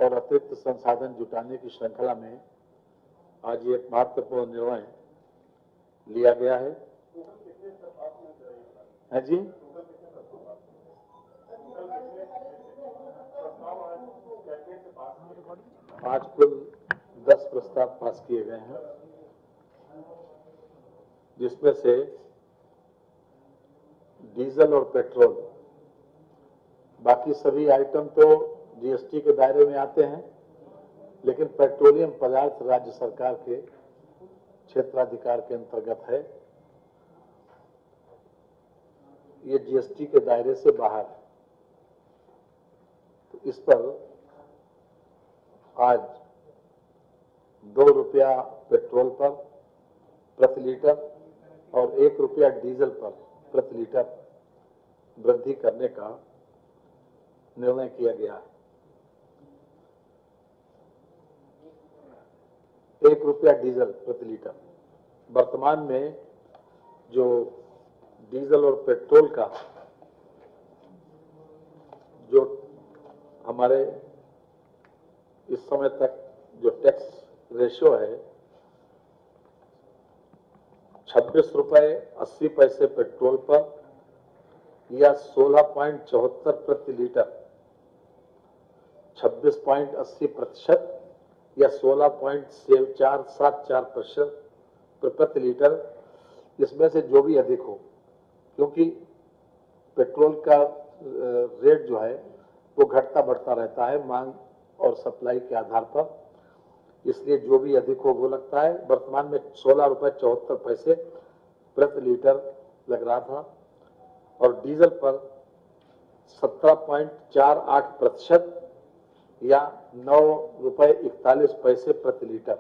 और अतिरिक्त संसाधन जुटाने की श्रृंखला में आज ये एक महत्वपूर्ण निर्णय लिया गया है। जी, आज कुल 10 प्रस्ताव पास किए गए हैं, जिसमें से डीजल और पेट्रोल, बाकी सभी आइटम तो जीएसटी के दायरे में आते हैं, लेकिन पेट्रोलियम पदार्थ राज्य सरकार के क्षेत्राधिकार के अंतर्गत है, ये जीएसटी के दायरे से बाहर है। तो इस पर आज 2 रुपया पेट्रोल पर प्रति लीटर और 1 रुपया डीजल पर प्रति लीटर वृद्धि करने का निर्णय किया गया है। 1 रुपया डीजल प्रति लीटर। वर्तमान में जो डीजल और पेट्रोल का जो हमारे इस समय तक जो टैक्स रेशियो है, 26 रुपए 80 पैसे पेट्रोल पर या 16.74 प्रति लीटर, 26.80% या 16.474% प्रति लीटर, इसमें से जो भी अधिक हो, क्योंकि पेट्रोल का रेट जो है वो घटता बढ़ता रहता है मांग और सप्लाई के आधार पर, इसलिए जो भी अधिक हो वो लगता है। वर्तमान में 16 रुपए 74 पैसे प्रति लीटर लग रहा था और डीजल पर 17.48% या 9 रुपए 41 पैसे प्रति लीटर।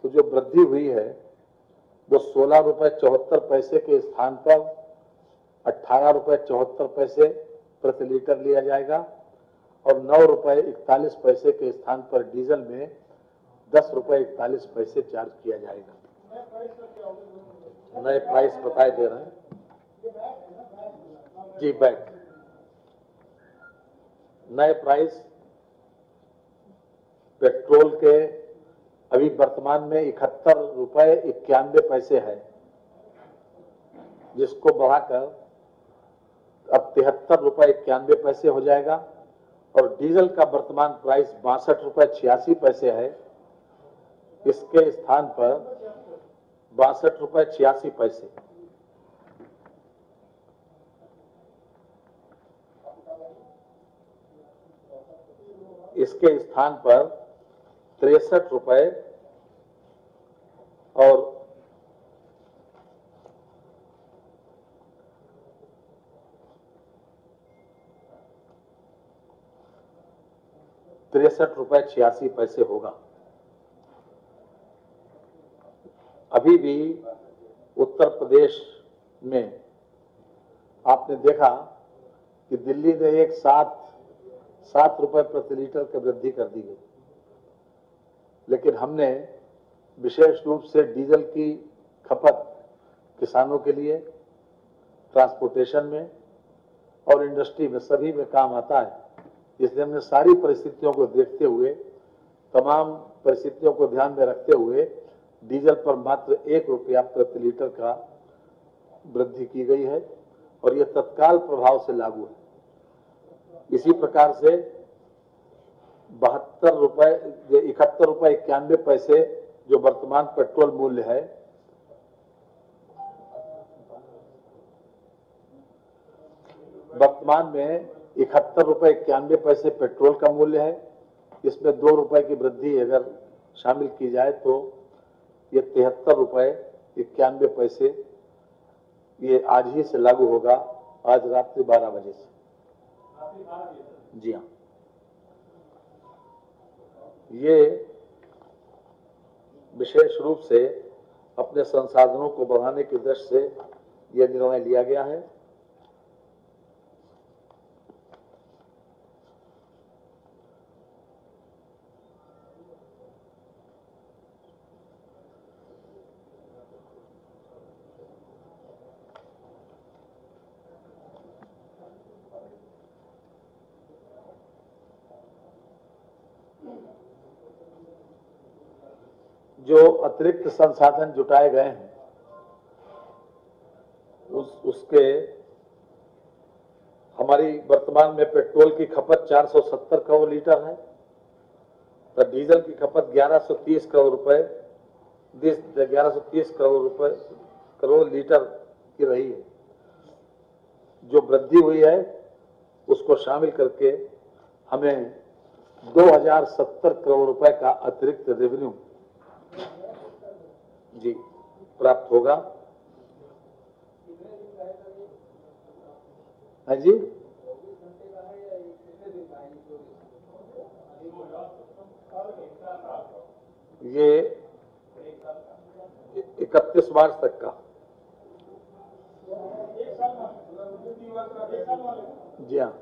तो जो वृद्धि हुई है वो 16 रुपए 74 पैसे के स्थान पर 18 रुपए 74 पैसे प्रति लीटर लिया जाएगा और 9 रुपए 41 पैसे के स्थान पर डीजल में 10 रुपए 41 पैसे चार्ज किया जाएगा। नए प्राइस बताए दे रहे हैं जी। बैक नए प्राइस पेट्रोल के अभी वर्तमान में 71 रुपए 91 पैसे है, जिसको बढ़ाकर अब 73 रुपए 91 पैसे हो जाएगा और डीजल का वर्तमान प्राइस 62 रुपए 86 पैसे है, इसके स्थान पर 62 रुपए 86 पैसे। इसके स्थान पर 63 रुपए और 63 रुपए 86 पैसे होगा। अभी भी उत्तर प्रदेश में आपने देखा कि दिल्ली ने एक 7 रुपए प्रति लीटर की वृद्धि कर दी गई, लेकिन हमने विशेष रूप से डीजल की खपत किसानों के लिए, ट्रांसपोर्टेशन में और इंडस्ट्री में सभी में काम आता है, इसलिए हमने सारी परिस्थितियों को देखते हुए, तमाम परिस्थितियों को ध्यान में रखते हुए डीजल पर मात्र 1 रुपया प्रति लीटर का वृद्धि की गई है और यह तत्काल प्रभाव से लागू है। इसी प्रकार से 71 रुपए 91 पैसे जो वर्तमान पेट्रोल मूल्य है, वर्तमान में 71 रुपए 91 पैसे पेट्रोल का मूल्य है। इसमें 2 रुपए की वृद्धि अगर शामिल की जाए तो ये 73 रुपए 91 पैसे ये आज ही से लागू होगा, आज रात्रि 12 बजे से। जी हाँ, ये विशेष रूप से अपने संसाधनों को बढ़ाने की दृष्टि से यह निर्णय लिया गया है। जो अतिरिक्त संसाधन जुटाए गए हैं उसके हमारी वर्तमान में पेट्रोल की खपत 470 करोड़ लीटर है, तो डीजल की खपत 1130 करोड़ रुपए 1130 करोड़ लीटर की रही है। जो वृद्धि हुई है उसको शामिल करके हमें 2070 करोड़ रुपए का अतिरिक्त रेवेन्यू जी प्राप्त होगा। हाँ जी, ये 31 मार्च तक का। जी हाँ,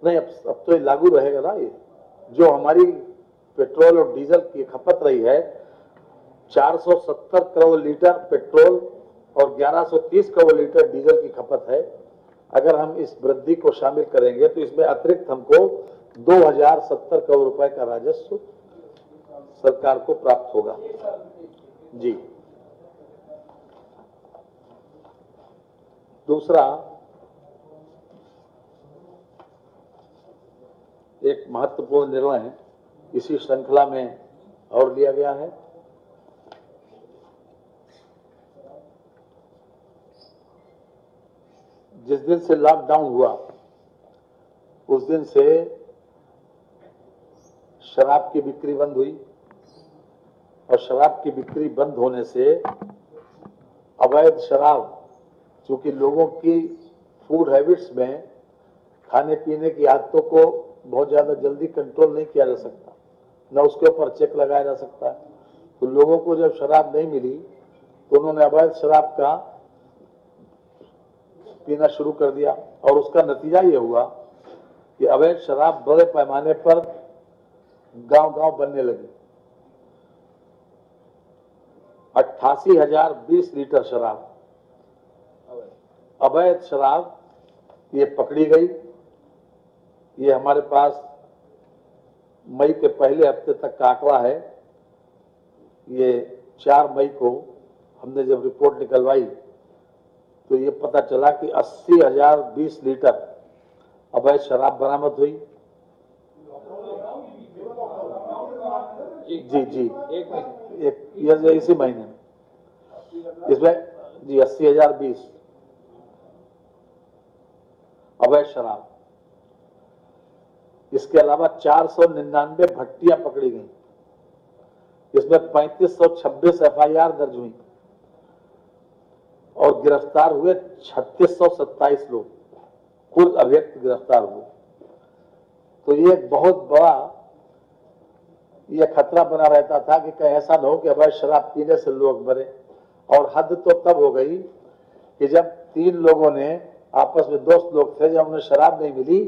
नहीं अब तो ये लागू रहेगा ना। ये जो हमारी पेट्रोल और डीजल की खपत रही है 470 करोड़ लीटर पेट्रोल और 1130 करोड़ लीटर डीजल की खपत है। अगर हम इस वृद्धि को शामिल करेंगे तो इसमें अतिरिक्त हमको 2070 करोड़ रुपए का राजस्व सरकार को प्राप्त होगा। जी, दूसरा एक महत्वपूर्ण निर्णय इसी श्रृंखला में और लिया गया है। जिस दिन से लॉकडाउन हुआ उस दिन से शराब की बिक्री बंद हुई और शराब की बिक्री बंद होने से अवैध शराब, चूंकि लोगों की फूड हैबिट्स में खाने पीने की आदतों को बहुत ज्यादा जल्दी कंट्रोल नहीं किया जा सकता, न उसके ऊपर चेक लगाया जा सकता है, तो लोगों को जब शराब नहीं मिली तो उन्होंने अवैध शराब का पीना शुरू कर दिया और उसका नतीजा ये हुआ कि अवैध शराब बड़े पैमाने पर गांव-गांव बनने लगी। 88,020 लीटर शराब, अवैध शराब ये पकड़ी गई। ये हमारे पास मई के पहले हफ्ते तक का आंकड़ा है। ये 4 मई को हमने जब रिपोर्ट निकलवाई तो ये पता चला कि 80,020 लीटर अवैध शराब बरामद हुई। जी जी, एक इसी महीने में इसमें जी 80,020 अवैध शराब। इसके अलावा 499 भट्टियां पकड़ी गई, इसमें 3526 FIR दर्ज हुई और गिरफ्तार हुए 3627 लोग, कुल अभियुक्त गिरफ्तार हुए। तो ये एक बहुत बड़ा ये खतरा बना रहता था कि कहीं ऐसा न हो कि अवैध शराब पीने से लोग मरे। और हद तो तब हो गई कि जब 3 लोगों ने आपस में दोस्त लोग थे, जब उन्हें शराब नहीं मिली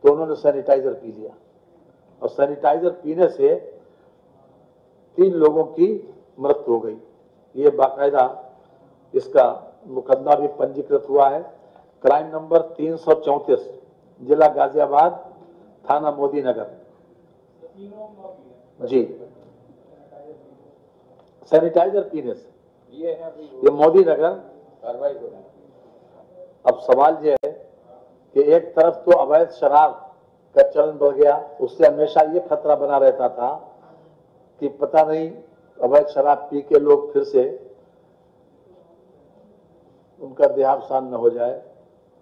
तो उन्होंने सैनिटाइजर पी लिया और सैनिटाइजर पीने से 3 लोगों की मृत्यु हो गई। ये बाकायदा इसका मुकदमा भी पंजीकृत हुआ है। क्राइम नंबर 334, जिला गाजियाबाद, थाना मोदी नगर। जी, सैनिटाइजर पीने से ये मोदी नगर कार्रवाई हो रही है। अब सवाल ये है कि एक तरफ तो अवैध शराब का चलन बढ़ गया, उससे हमेशा ये खतरा बना रहता था कि पता नहीं अवैध शराब पी के लोग फिर से उनका देहावसान न हो जाए,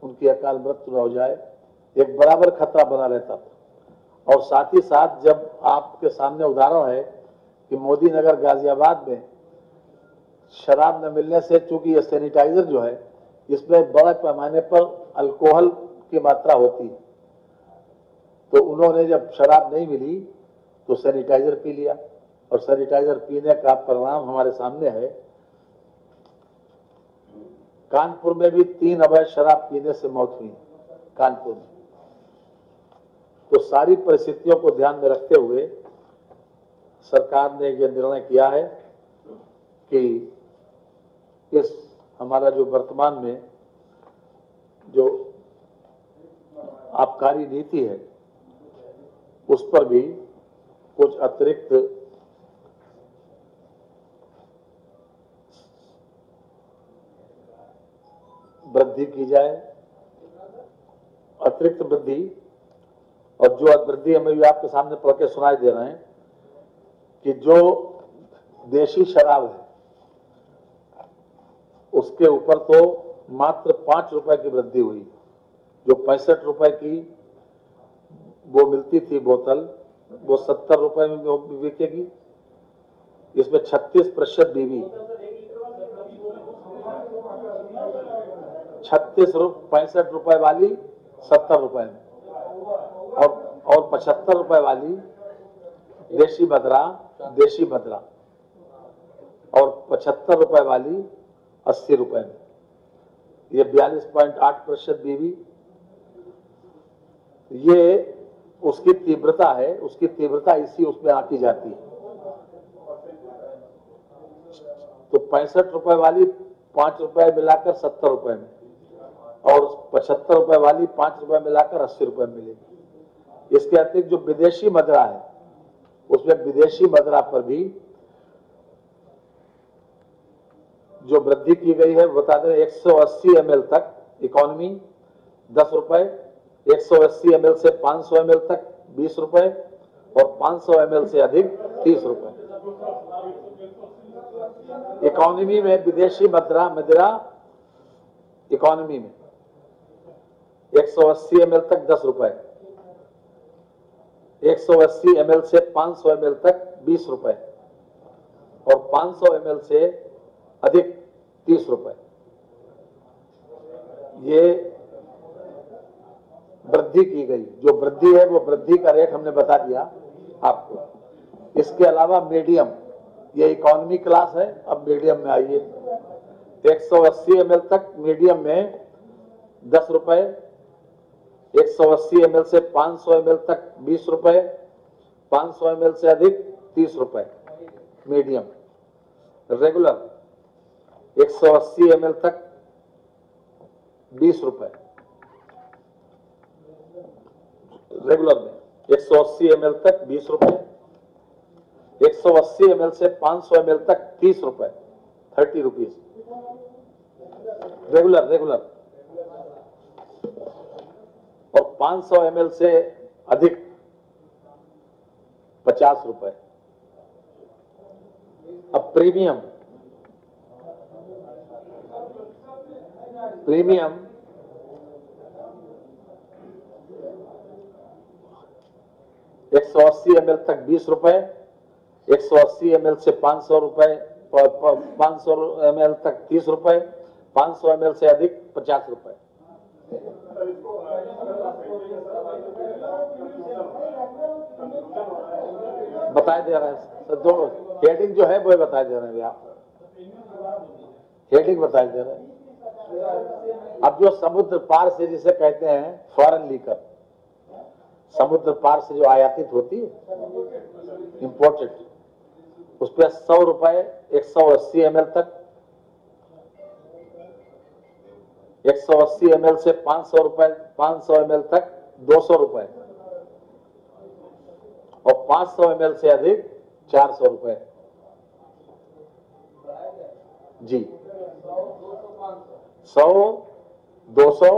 उनकी अकाल मृत्यु न हो जाए, एक बराबर खतरा बना रहता था। और साथ ही साथ जब आपके सामने उदाहरण है कि मोदी नगर गाजियाबाद में शराब न मिलने से, चूंकि ये सैनिटाइजर जो है इसमें बड़े पैमाने पर अल्कोहल की मात्रा होती है, तो उन्होंने जब शराब नहीं मिली तो सैनिटाइजर पी लिया और सैनिटाइजर पीने का परिणाम हमारे सामने है। कानपुर में भी 3 अवैध शराब पीने से मौत हुई कानपुर में। तो सारी परिस्थितियों को ध्यान में रखते हुए सरकार ने यह निर्णय किया है कि इस हमारा जो वर्तमान में जो आबकारी नीति है उस पर भी कुछ अतिरिक्त वृद्धि की जाए, अतिरिक्त वृद्धि। और जो वृद्धि हमें भी आपके सामने पढ़ के सुनाई दे रहे हैं कि जो देशी शराब है उसके ऊपर तो मात्र 5 रुपए की वृद्धि हुई। जो 65 रुपए की वो मिलती थी बोतल, वो 70 रुपए में बिकेगी। इसमें 36% बीवी, 65 रुपए वाली 70 रुपए में, और 75 रुपए वाली देशी मदरा और 75 रुपए वाली 80 रुपए में। ये 42.8% बीवी। ये उसकी तीव्रता है, उसकी तीव्रता इसी उसमें आकी जाती है। तो 65 रुपए वाली 5 रुपए मिलाकर 70 रुपए में, और 75 रुपए वाली 5 रुपए मिलाकर 80 रुपए मिलेगी। इसके अतिरिक्त जो विदेशी मदरा है उसमें विदेशी मदरा पर भी जो वृद्धि की गई है बता दें। 180 ml तक इकोनॉमी 10 रुपए, 180 ml से 500 ml तक 20 रुपए, और 500 ml से अधिक 30 रुपए। इकोनॉमी में विदेशी मदिरा इकोनॉमी में 180 ml तक 10 रुपए, 180 ml से 500 ml तक 20 रुपए, और 500 ml से अधिक 30 रुपए। ये वृद्धि की गई। जो वृद्धि है वो वृद्धि का रेट हमने बता दिया आपको। इसके अलावा मीडियम, ये इकोनॉमी क्लास है, अब मीडियम में आइए। 180 ml तक मीडियम में 10 रुपए, 180 ml से 500 ml तक 20 रुपए, 500 ml से अधिक 30 रुपए मीडियम। रेगुलर 180 ml तक 20 रुपए, रेगुलर में 180 ml तक 20 रुपए, 180 ml से 500 ml तक 30 रुपए, 30 रुपीज रेगुलर। और 500 ml से अधिक 50 रुपए। अब प्रीमियम 180 ml तक 20 रुपए, 180 ml से 500 रुपए, 500 ml तक 30 रुपए, 500 ml से अधिक 50 रुपए। बताए दे रहे हैं दो हेडिंग जो है वो बताए दे रहे हैं आप, हेडिंग बताए दे रहे हैं। अब जो समुद्र पार से जिसे कहते हैं फॉरेन लीकर, समुद्र पार से जो आयातित होती है इंपोर्टेड, उस पर 100 रुपए 180 ml तक, 180 ml से 500 रुपए 500 ml तक 200 रुपए, और 500 ml से अधिक 400 रुपए। जी 100, 200,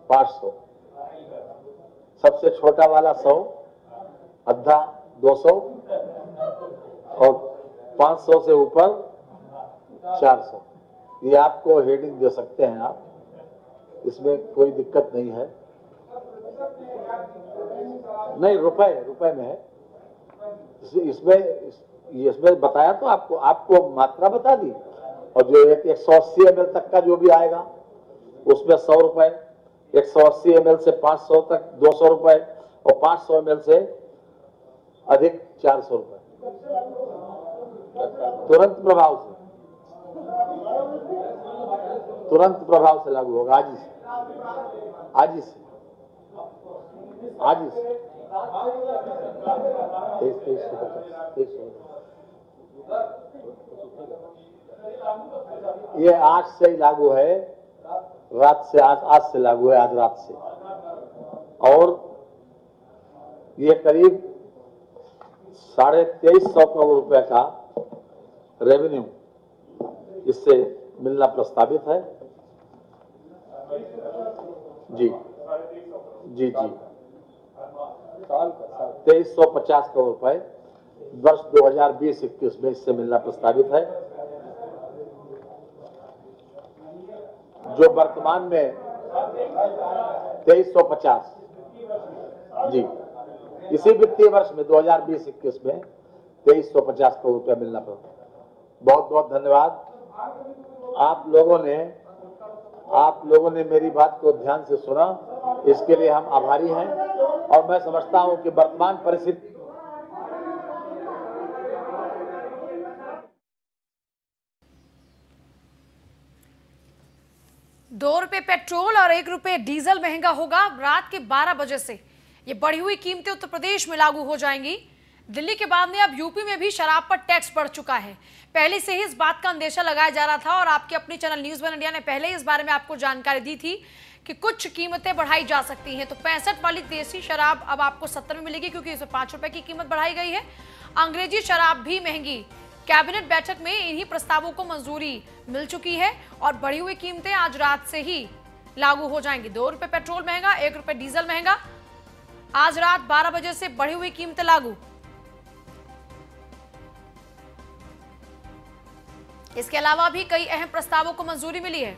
500। सबसे छोटा वाला 100, आधा 200, और 500 से ऊपर 400। ये आपको हेडिंग दे सकते हैं आप, इसमें कोई दिक्कत नहीं है। नहीं, रुपए में है। इसमें बताया तो आपको मात्रा बता दी। और जो 180 ml तक का जो भी आएगा उसमें 100 रुपए, 180 ml से 500 तक 200 रुपए, और 500 ml से अधिक 400 रुपए। तुरंत प्रभाव से लागू होगा आज ही से। ये आज से ही लागू है, रात से आज से लागू है, आज रात से। और ये करीब 2350 करोड़ रुपए का रेवेन्यू इससे मिलना प्रस्तावित है। जी जी जी 2350 करोड़ रुपए वर्ष 2020-21 में इससे मिलना प्रस्तावित है, जो वर्तमान में 2350 जी इसी वित्तीय वर्ष में 2020-21 में 2350 करोड़ रुपया मिलना पड़ा। बहुत बहुत धन्यवाद। आप लोगों ने मेरी बात को ध्यान से सुना, इसके लिए हम आभारी हैं। और मैं समझता हूं कि वर्तमान परिस्थिति ₹2 पेट्रोल और ₹1 डीजल महंगा होगा। रात के 12 बजे से ये बढ़ी हुई कीमतें उत्तर प्रदेश में लागू हो जाएंगी। दिल्ली के बाद में अब यूपी में भी शराब पर टैक्स बढ़ चुका है। पहले से ही इस बात का अंदेशा लगाया जा रहा था और आपके अपनी चैनल न्यूज़ वन इंडिया ने पहले ही इस बारे में आपको जानकारी दी थी कि कुछ कीमतें बढ़ाई जा सकती हैं। तो 65 वाली देसी शराब अब आपको 70 में मिलेगी, क्योंकि इसमें ₹5 की कीमत बढ़ाई गई है। अंग्रेजी शराब भी महंगी। कैबिनेट बैठक में इन्हीं प्रस्तावों को मंजूरी मिल चुकी है और बढ़ी हुई कीमतें आज रात से ही लागू हो जाएंगी। ₹2 पेट्रोल महंगा, ₹1 डीजल महंगा। आज रात 12 बजे से बढ़ी हुई कीमतें लागू। इसके अलावा भी कई अहम प्रस्तावों को मंजूरी मिली है।